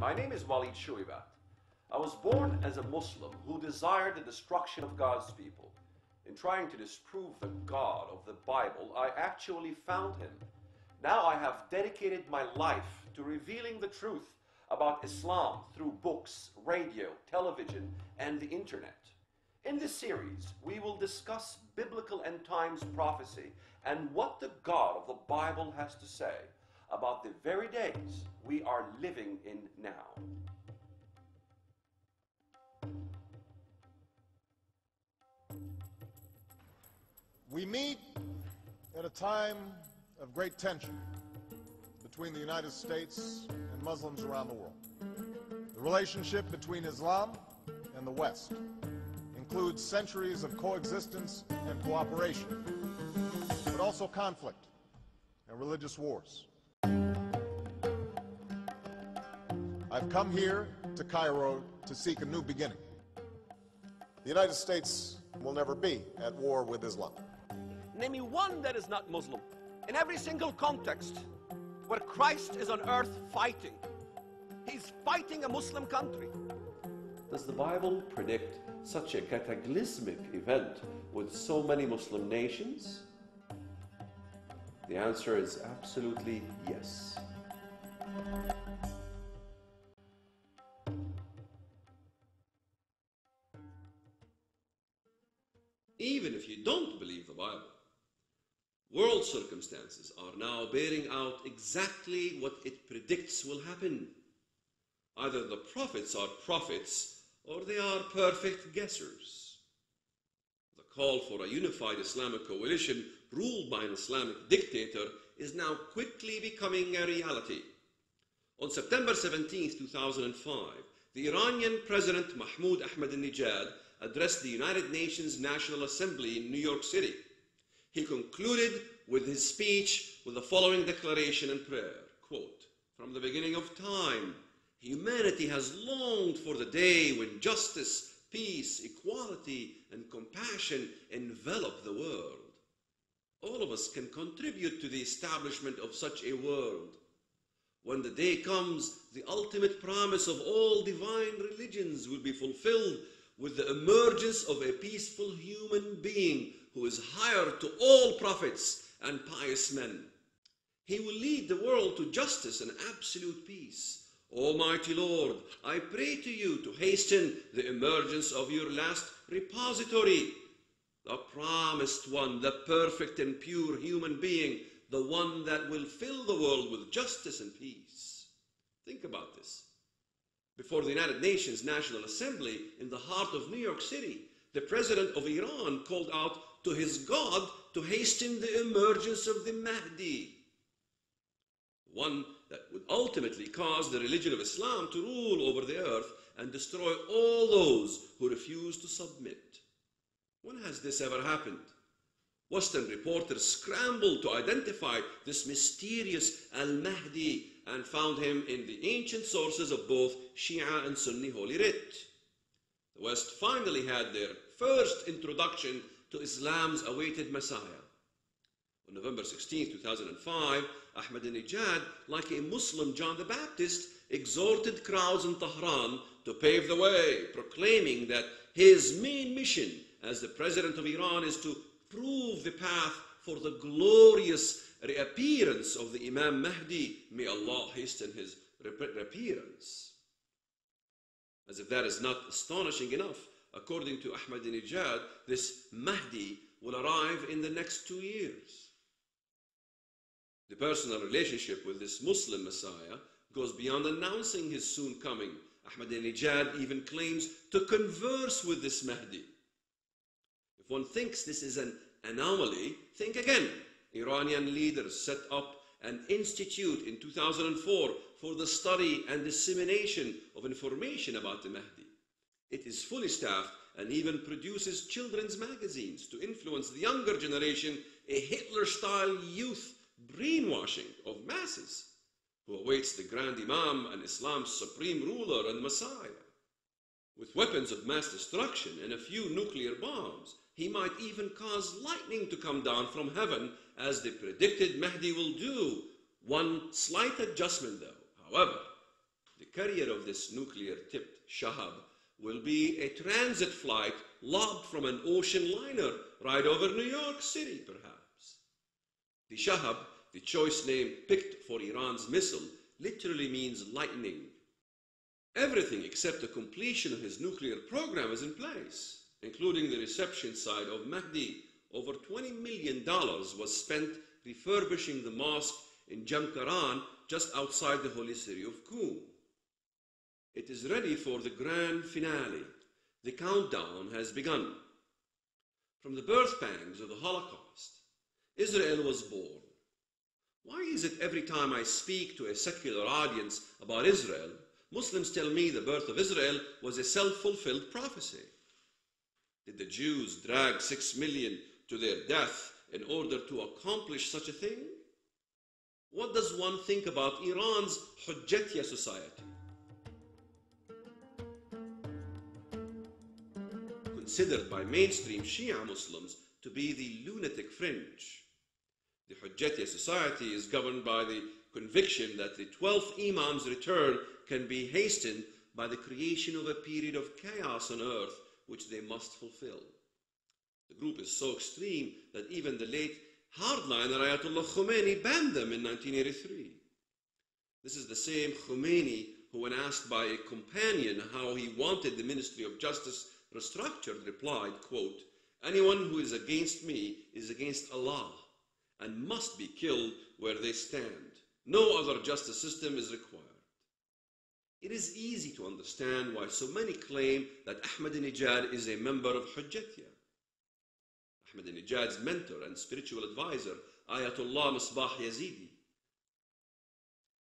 My name is Walid Shuibat. I was born as a Muslim who desired the destruction of God's people. In trying to disprove the God of the Bible, I actually found him. Now I have dedicated my life to revealing the truth about Islam through books, radio, television, and the internet. In this series, we will discuss biblical end times prophecy and what the God of the Bible has to say about the very days we are living in now. We meet at a time of great tension between the United States and Muslims around the world. The relationship between Islam and the West includes centuries of coexistence and cooperation, but also conflict and religious wars. I've come here to Cairo to seek a new beginning. The United States will never be at war with Islam. Name me one that is not Muslim. In every single context where Christ is on earth fighting, he's fighting a Muslim country. Does the Bible predict such a cataclysmic event with so many Muslim nations? The answer is absolutely yes. Even if you don't believe the Bible, world circumstances are now bearing out exactly what it predicts will happen. Either the prophets are prophets or they are perfect guessers. The call for a unified Islamic coalition ruled by an Islamic dictator is now quickly becoming a reality. On September 17, 2005, the Iranian President Mahmoud Ahmadinejad addressed the United Nations National Assembly in New York City. He concluded with his speech with the following declaration and prayer, quote, "From the beginning of time, humanity has longed for the day when justice, peace, equality, and compassion envelop the world. All of us can contribute to the establishment of such a world. When the day comes, the ultimate promise of all divine religions will be fulfilled with the emergence of a peaceful human being who is higher to all prophets and pious men. He will lead the world to justice and absolute peace. Almighty Lord, I pray to you to hasten the emergence of your last repository, the promised one, the perfect and pure human being, the one that will fill the world with justice and peace." Think about this. Before the United Nations National Assembly in the heart of New York City, the President of Iran called out to his God to hasten the emergence of the Mahdi, one that would ultimately cause the religion of Islam to rule over the earth and destroy all those who refuse to submit. When has this ever happened? Western reporters scrambled to identify this mysterious Al-Mahdi and found him in the ancient sources of both Shia and Sunni Holy Writ. The West finally had their first introduction to Islam's awaited Messiah. On November 16, 2005, Ahmadinejad, like a Muslim John the Baptist, exhorted crowds in Tehran to pave the way, proclaiming that his main mission as the President of Iran is to prove the path for the glorious reappearance of the Imam Mahdi. May Allah hasten his reappearance. As if that is not astonishing enough, according to Ahmadinejad, this Mahdi will arrive in the next 2 years. The personal relationship with this Muslim Messiah goes beyond announcing his soon coming. Ahmadinejad even claims to converse with this Mahdi. If one thinks this is an anomaly, think again. Iranian leaders set up an institute in 2004 for the study and dissemination of information about the Mahdi. It is fully staffed and even produces children's magazines to influence the younger generation, a Hitler-style youth brainwashing of masses who awaits the Grand Imam and Islam's supreme ruler and Messiah. With weapons of mass destruction and a few nuclear bombs, he might even cause lightning to come down from heaven, as the predicted Mahdi will do. One slight adjustment though. However, the carrier of this nuclear-tipped Shahab will be a transit flight lobbed from an ocean liner right over New York City, perhaps. The Shahab, the choice name picked for Iran's missile, literally means lightning. Everything except the completion of his nuclear program is in place, including the reception site of Mahdi. Over $20 million was spent refurbishing the mosque in Jamkaran, just outside the holy city of Qum. It is ready for the grand finale. The countdown has begun. From the birth pangs of the Holocaust, Israel was born. Why is it every time I speak to a secular audience about Israel, Muslims tell me the birth of Israel was a self-fulfilled prophecy? Did the Jews drag 6 million to their death in order to accomplish such a thing? What does one think about Iran's Hujjatiyya society? Considered by mainstream Shia Muslims to be the lunatic fringe. The Hujjatiyya society is governed by the conviction that the 12th Imam's return can be hastened by the creation of a period of chaos on earth which they must fulfill. The group is so extreme that even the late hardliner Ayatollah Khomeini banned them in 1983. This is the same Khomeini who, when asked by a companion how he wanted the Ministry of Justice restructured, replied, quote, "Anyone who is against me is against Allah and must be killed where they stand. No other justice system is required." It is easy to understand why so many claim that Ahmadinejad is a member of Hujjatiyya. Ahmadinejad's mentor and spiritual advisor, Ayatollah Misbah Yazidi.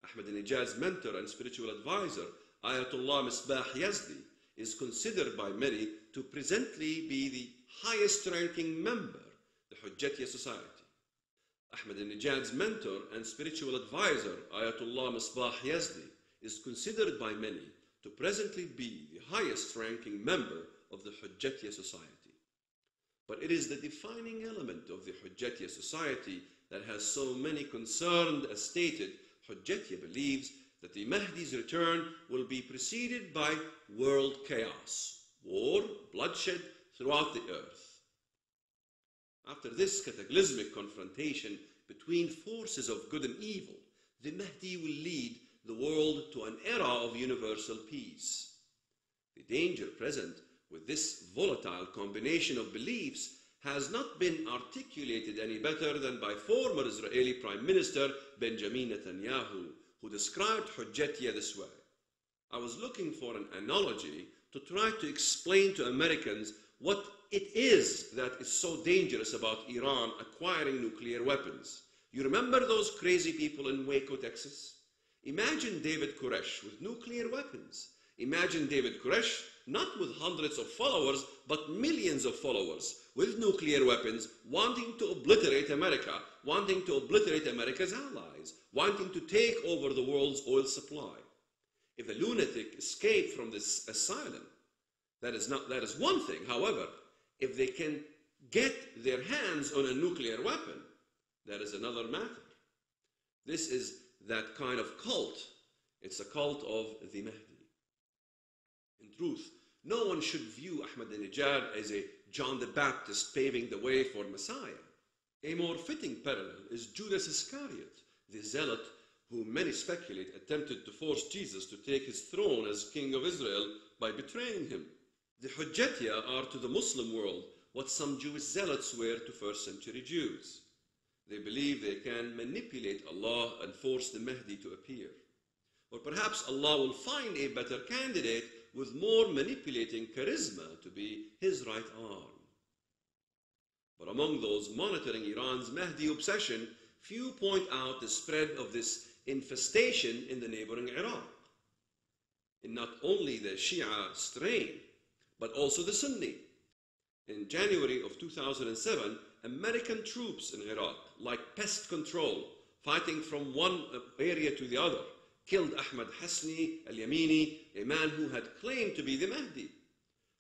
Ahmadinejad's mentor and spiritual advisor, Ayatollah Misbah Yazdi, is considered by many to presently be the highest-ranking member of the Hujjatiyya society. Ahmadinejad's mentor and spiritual advisor, Ayatollah Misbah Yazdi, is considered by many to presently be the highest-ranking member of the Hujjatiyya society. But it is the defining element of the Hujjatiyya society that has so many concerned. As stated, Hujjatiyya believes that the Mahdi's return will be preceded by world chaos, war, bloodshed throughout the earth. After this cataclysmic confrontation between forces of good and evil, the Mahdi will lead the world to an era of universal peace. The danger present with this volatile combination of beliefs has not been articulated any better than by former Israeli Prime Minister Benjamin Netanyahu, who described Hujjatiyya this way. I was looking for an analogy to try to explain to Americans what it is that is so dangerous about Iran acquiring nuclear weapons. You remember those crazy people in Waco, Texas? Imagine David Koresh with nuclear weapons. Imagine David Koresh not with hundreds of followers, but millions of followers with nuclear weapons, wanting to obliterate America, wanting to obliterate America's allies, wanting to take over the world's oil supply. If a lunatic escaped from this asylum, that is one thing. However, if they can get their hands on a nuclear weapon, that is another matter. This is that kind of cult. It's a cult of the Mahdi. In truth, no one should view Ahmadinejad as a John the Baptist paving the way for Messiah. A more fitting parallel is Judas Iscariot, the zealot who many speculate attempted to force Jesus to take his throne as king of Israel by betraying him. The Hujjatiyya are to the Muslim world what some Jewish zealots were to first-century Jews. They believe they can manipulate Allah and force the Mahdi to appear. Or perhaps Allah will find a better candidate with more manipulating charisma to be his right arm. But among those monitoring Iran's Mahdi obsession, few point out the spread of this infestation in the neighboring Iraq, in not only the Shia strain, but also the Sunni. In January of 2007, American troops in Iraq, like pest control, fighting from one area to the other, killed Ahmad Hasni al-Yamini, a man who had claimed to be the Mahdi.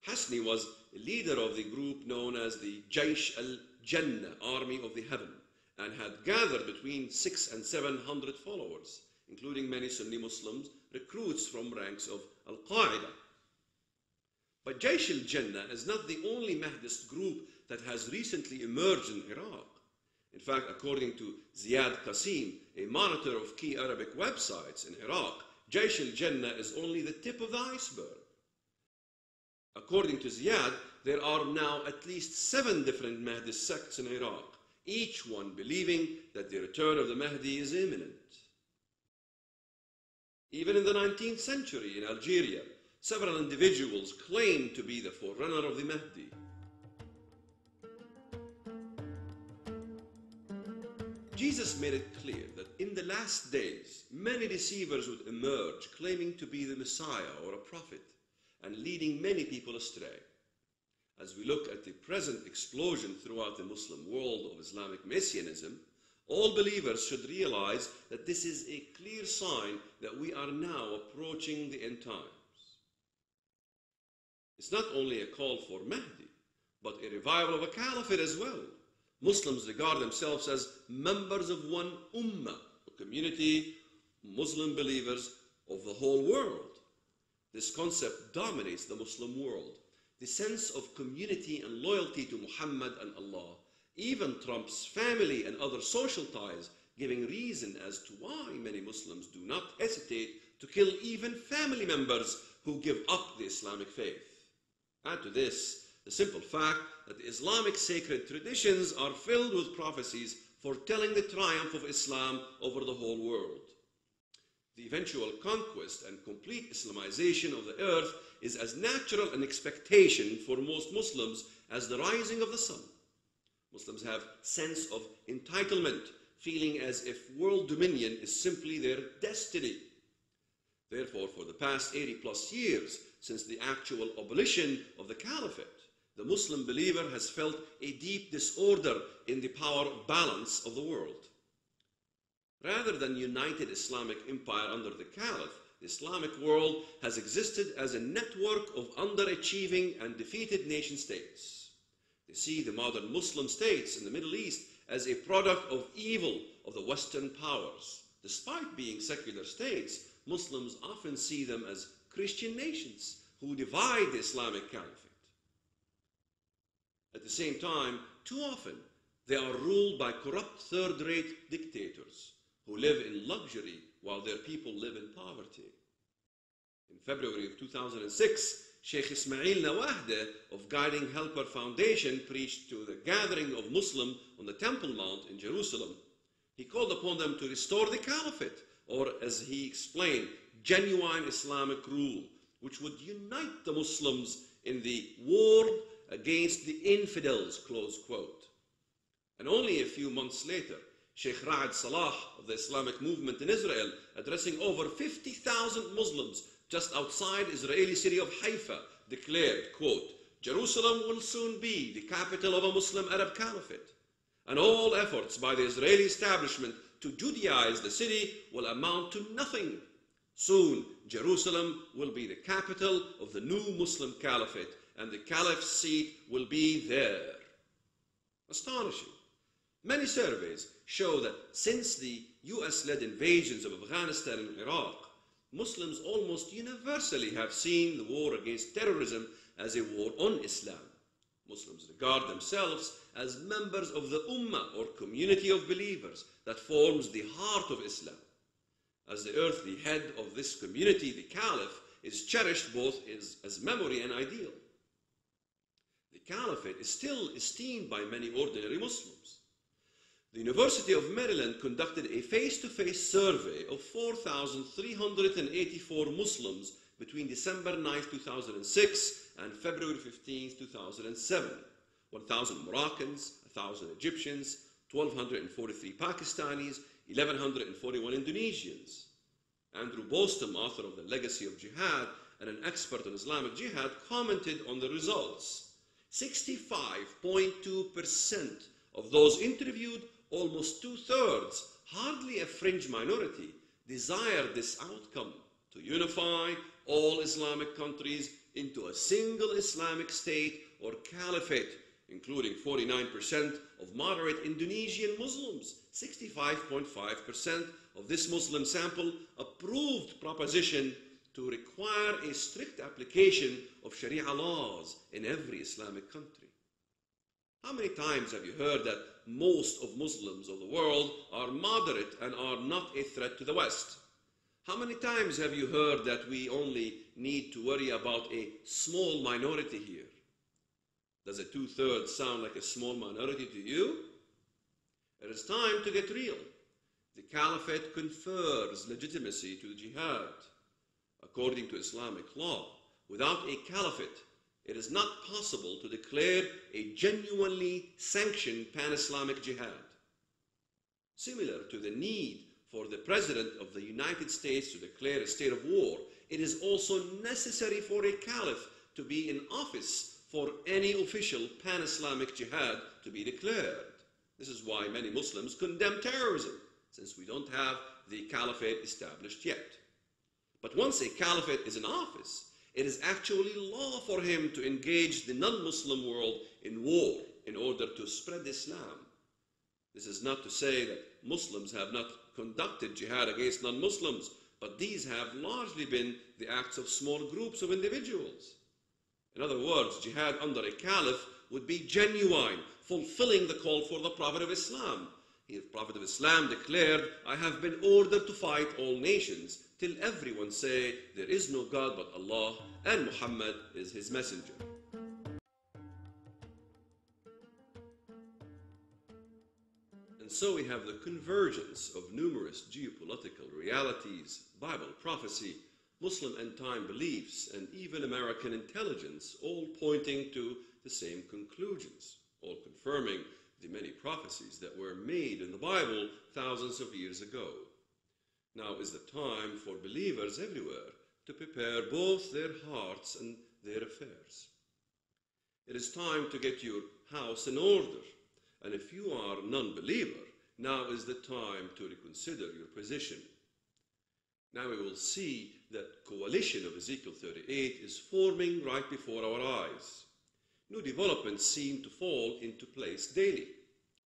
Hasni was a leader of the group known as the Jaish al-Jannah, Army of the Heaven, and had gathered between 600 and 700 followers, including many Sunni Muslims, recruits from ranks of Al-Qaeda. But Jaish al-Jannah is not the only Mahdist group that has recently emerged in Iraq. In fact, according to Ziad Qasim, a monitor of key Arabic websites in Iraq, Jaish al-Jannah is only the tip of the iceberg. According to Ziad, there are now at least 7 different Mahdist sects in Iraq, each one believing that the return of the Mahdi is imminent. Even in the 19th century in Algeria, several individuals claimed to be the forerunner of the Mahdi. Jesus made it clear that in the last days, many deceivers would emerge claiming to be the Messiah or a prophet and leading many people astray. As we look at the present explosion throughout the Muslim world of Islamic Messianism, all believers should realize that this is a clear sign that we are now approaching the end times. It's not only a call for Mahdi, but a revival of a caliphate as well. Muslims regard themselves as members of one ummah, a community, Muslim believers of the whole world. This concept dominates the Muslim world. The sense of community and loyalty to Muhammad and Allah even trumps family and other social ties, giving reason as to why many Muslims do not hesitate to kill even family members who give up the Islamic faith. Add to this the simple fact that the Islamic sacred traditions are filled with prophecies foretelling the triumph of Islam over the whole world. The eventual conquest and complete Islamization of the earth is as natural an expectation for most Muslims as the rising of the sun. Muslims have sense of entitlement, feeling as if world dominion is simply their destiny. Therefore, for the past 80 plus years, since the actual abolition of the caliphate, the Muslim believer has felt a deep disorder in the power balance of the world. Rather than united Islamic empire under the caliph, the Islamic world has existed as a network of underachieving and defeated nation states. They see the modern Muslim states in the Middle East as a product of evil of the Western powers. Despite being secular states, Muslims often see them as Christian nations who divide the Islamic caliphate. At the same time, too often, they are ruled by corrupt third-rate dictators who live in luxury while their people live in poverty. In February of 2006, Sheikh Ismail Nawahde of Guiding Helper Foundation preached to the gathering of Muslims on the Temple Mount in Jerusalem. He called upon them to restore the caliphate, or as he explained, genuine Islamic rule, which would unite the Muslims in the war against the infidels, close quote. And only a few months later, Sheikh Ra'ad Salah of the Islamic movement in Israel, addressing over 50,000 Muslims just outside Israeli city of Haifa, declared, quote, Jerusalem will soon be the capital of a Muslim Arab caliphate, and all efforts by the Israeli establishment to Judaize the city will amount to nothing. Soon, Jerusalem will be the capital of the new Muslim caliphate, and the caliph's seat will be there. Astonishing. Many surveys show that since the US-led invasions of Afghanistan and Iraq, Muslims almost universally have seen the war against terrorism as a war on Islam. Muslims regard themselves as members of the Ummah, or community of believers, that forms the heart of Islam. As the earthly head of this community, the Caliph is cherished both as memory and ideal. The Caliphate is still esteemed by many ordinary Muslims. The University of Maryland conducted a face-to-face survey of 4,384 Muslims between December 9, 2006 and February 15, 2007. 1,000 Moroccans, 1,000 Egyptians, 1,243 Pakistanis, 1,141 Indonesians. Andrew Bostom, author of The Legacy of Jihad and an expert on Islamic Jihad, commented on the results. 65.2% of those interviewed, almost two-thirds, hardly a fringe minority, desire this outcome, to unify all Islamic countries into a single Islamic state or caliphate, including 49% of moderate Indonesian Muslims. 65.5% of this Muslim sample approved proposition to require a strict application of Sharia laws in every Islamic country. How many times have you heard that most of Muslims of the world are moderate and are not a threat to the West? How many times have you heard that we only need to worry about a small minority here? Does a 2/3 sound like a small minority to you? It is time to get real. The Caliphate confers legitimacy to the jihad. According to Islamic law, without a caliphate, it is not possible to declare a genuinely sanctioned pan-Islamic jihad. Similar to the need for the President of the United States to declare a state of war, it is also necessary for a caliph to be in office for any official pan-Islamic jihad to be declared. This is why many Muslims condemn terrorism, since we don't have the caliphate established yet. But once a caliphate is in office, it is actually law for him to engage the non-Muslim world in war in order to spread Islam. This is not to say that Muslims have not conducted jihad against non-Muslims, but these have largely been the acts of small groups of individuals. In other words, jihad under a caliph would be genuine, fulfilling the call for the Prophet of Islam. The Prophet of Islam declared, "I have been ordered to fight all nations till everyone say, there is no God but Allah, and Muhammad is his messenger." And so we have the convergence of numerous geopolitical realities, Bible prophecy, Muslim end-time beliefs, and even American intelligence, all pointing to the same conclusions, all confirming the many prophecies that were made in the Bible thousands of years ago. Now is the time for believers everywhere to prepare both their hearts and their affairs. It is time to get your house in order, and if you are a non-believer, now is the time to reconsider your position. Now we will see that coalition of Ezekiel 38 is forming right before our eyes. New developments seem to fall into place daily.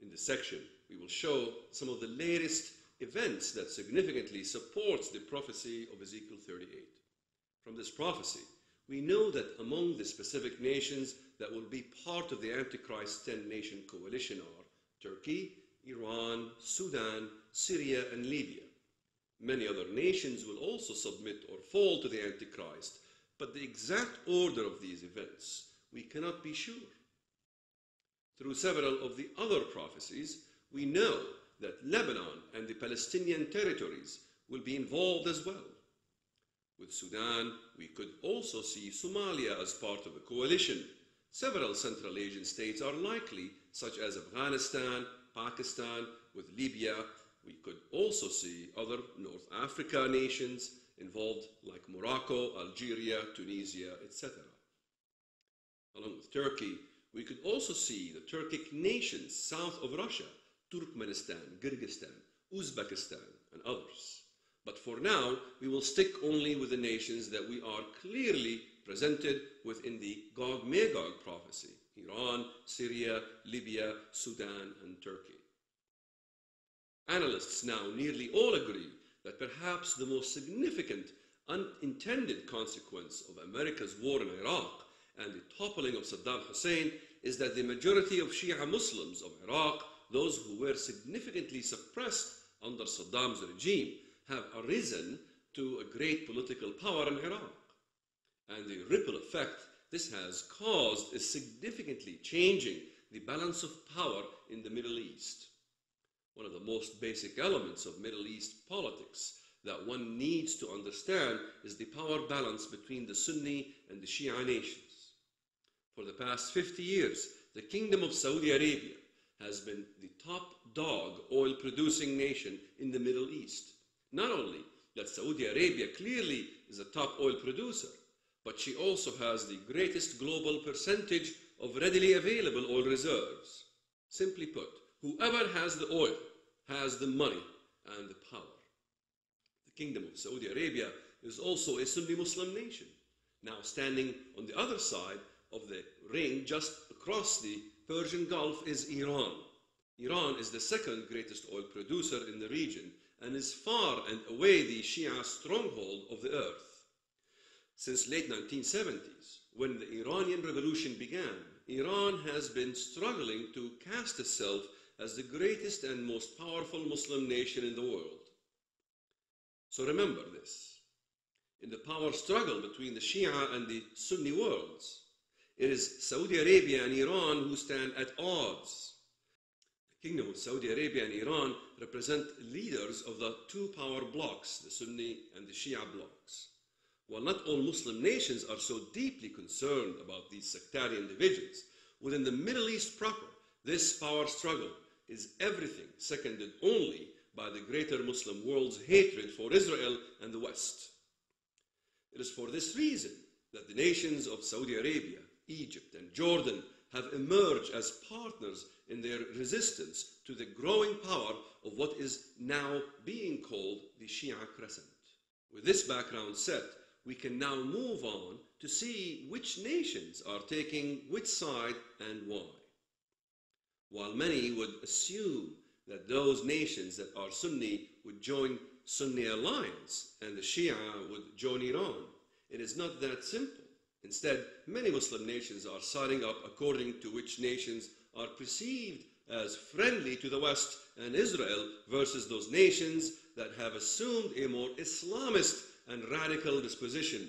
In this section, we will show some of the latest events that significantly supports the prophecy of Ezekiel 38. From this prophecy, we know that among the specific nations that will be part of the Antichrist 10-nation coalition are Turkey, Iran, Sudan, Syria, and Libya. Many other nations will also submit or fall to the Antichrist, but the exact order of these events we cannot be sure. Through several of the other prophecies, we know that Lebanon and the Palestinian territories will be involved as well. With Sudan, we could also see Somalia as part of the coalition. Several Central Asian states are likely, such as Afghanistan, Pakistan. With Libya, we could also see other North Africa nations involved like Morocco, Algeria, Tunisia, etc. Along with Turkey, we could also see the Turkic nations south of Russia, Turkmenistan, Kyrgyzstan, Uzbekistan, and others. But for now, we will stick only with the nations that we are clearly presented within the Gog-Magog prophecy: Iran, Syria, Libya, Sudan, and Turkey. Analysts now nearly all agree that perhaps the most significant unintended consequence of America's war in Iraq and the toppling of Saddam Hussein is that the majority of Shia Muslims of Iraq, those who were significantly suppressed under Saddam's regime, have arisen to a great political power in Iraq. And the ripple effect this has caused is significantly changing the balance of power in the Middle East. One of the most basic elements of Middle East politics that one needs to understand is the power balance between the Sunni and the Shia nations. For the past 50 years, the Kingdom of Saudi Arabia has been the top dog oil-producing nation in the Middle East. Not only that Saudi Arabia clearly is a top oil producer, but she also has the greatest global percentage of readily available oil reserves. Simply put, whoever has the oil has the money and the power. The Kingdom of Saudi Arabia is also a Sunni Muslim nation, now standing on the other side of the ring just across the Persian Gulf is Iran. Iran is the second greatest oil producer in the region and is far and away the Shia stronghold of the earth. Since late 1970s, when the Iranian Revolution began, Iran has been struggling to cast itself as the greatest and most powerful Muslim nation in the world. So remember this. In the power struggle between the Shia and the Sunni worlds, it is Saudi Arabia and Iran who stand at odds. The Kingdom of Saudi Arabia and Iran represent leaders of the two power blocs, the Sunni and the Shia blocs. While not all Muslim nations are so deeply concerned about these sectarian divisions, within the Middle East proper, this power struggle is everything seconded only by the greater Muslim world's hatred for Israel and the West. It is for this reason that the nations of Saudi Arabia, Egypt, and Jordan have emerged as partners in their resistance to the growing power of what is now being called the Shia Crescent. With this background set, we can now move on to see which nations are taking which side and why. While many would assume that those nations that are Sunni would join Sunni alliance and the Shia would join Iran, it is not that simple. Instead, many Muslim nations are siding up according to which nations are perceived as friendly to the West and Israel versus those nations that have assumed a more Islamist and radical disposition.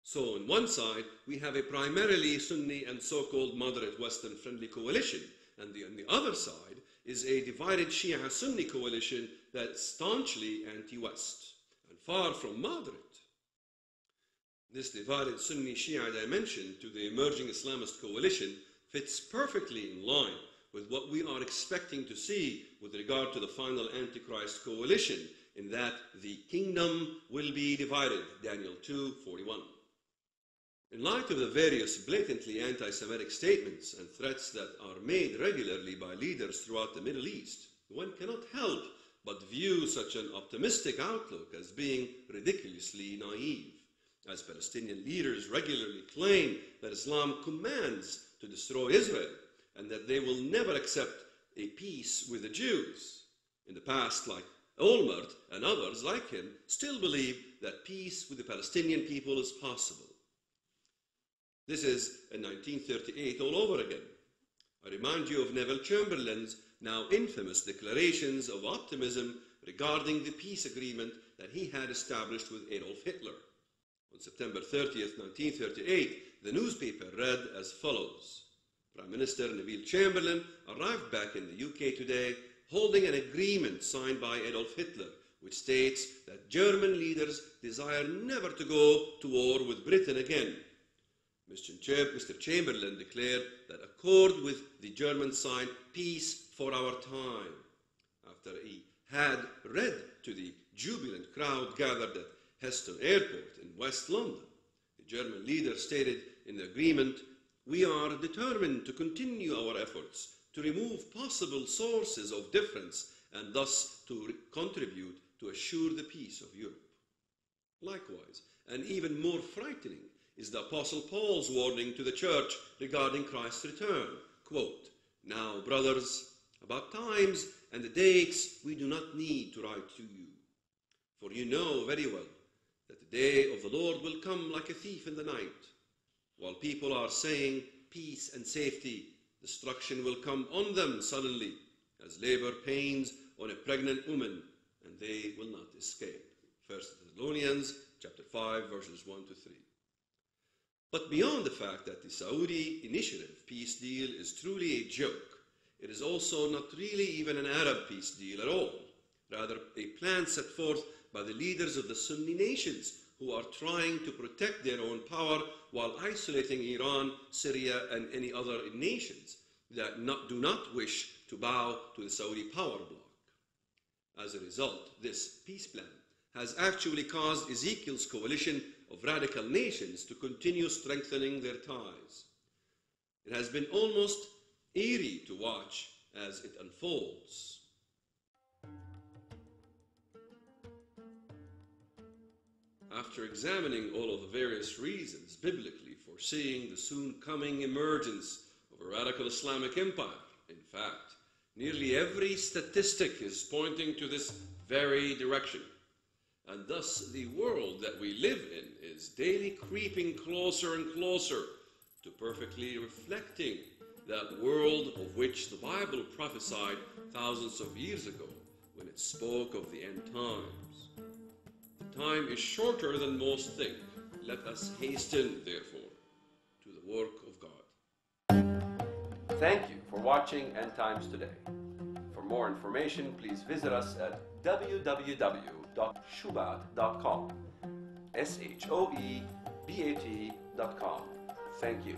So on one side, we have a primarily Sunni and so-called moderate Western-friendly coalition, and on the other side is a divided Shia-Sunni coalition that's staunchly anti-West and far from moderate. This divided Sunni-Shia dimension to the emerging Islamist coalition fits perfectly in line with what we are expecting to see with regard to the final Antichrist coalition, in that the kingdom will be divided, Daniel 2:41. In light of the various blatantly anti-Semitic statements and threats that are made regularly by leaders throughout the Middle East, one cannot help but view such an optimistic outlook as being ridiculously naive, as Palestinian leaders regularly claim that Islam commands to destroy Israel and that they will never accept a peace with the Jews. In the past, like Olmert and others like him, still believe that peace with the Palestinian people is possible. This is in 1938 all over again. I remind you of Neville Chamberlain's now infamous declarations of optimism regarding the peace agreement that he had established with Adolf Hitler. On September 30th, 1938, the newspaper read as follows: Prime Minister Neville Chamberlain arrived back in the UK today holding an agreement signed by Adolf Hitler, which states that German leaders desire never to go to war with Britain again. Mr. Chamberlain declared that accord with the German side, peace for our time. After he had read to the jubilant crowd gathered at Heston Airport in West London, the German leader stated in the agreement, "We are determined to continue our efforts to remove possible sources of difference and thus to contribute to assure the peace of Europe." Likewise, and even more frightening, is the Apostle Paul's warning to the church regarding Christ's return. Quote, "Now, brothers, about times and the dates we do not need to write to you, for you know very well that the day of the Lord will come like a thief in the night. While people are saying peace and safety, destruction will come on them suddenly, as labor pains on a pregnant woman, and they will not escape." 1 Thessalonians chapter 5, verses 1 to 3. But beyond the fact that the Saudi initiative peace deal is truly a joke, it is also not really even an Arab peace deal at all, rather a plan set forth by the leaders of the Sunni nations who are trying to protect their own power while isolating Iran, Syria, and any other nations that do not wish to bow to the Saudi power bloc. As a result, this peace plan has actually caused Ezekiel's coalition of radical nations to continue strengthening their ties. It has been almost eerie to watch as it unfolds. After examining all of the various reasons biblically for seeing the soon coming emergence of a radical Islamic empire. In fact, nearly every statistic is pointing to this very direction. And thus, the world that we live in is daily creeping closer and closer to perfectly reflecting that world of which the Bible prophesied thousands of years ago when it spoke of the end times. The time is shorter than most think. Let us hasten, therefore, to the work of God. Thank you for watching End Times Today. For more information, please visit us at www.shoebat.com. shoebat.com. Thank you.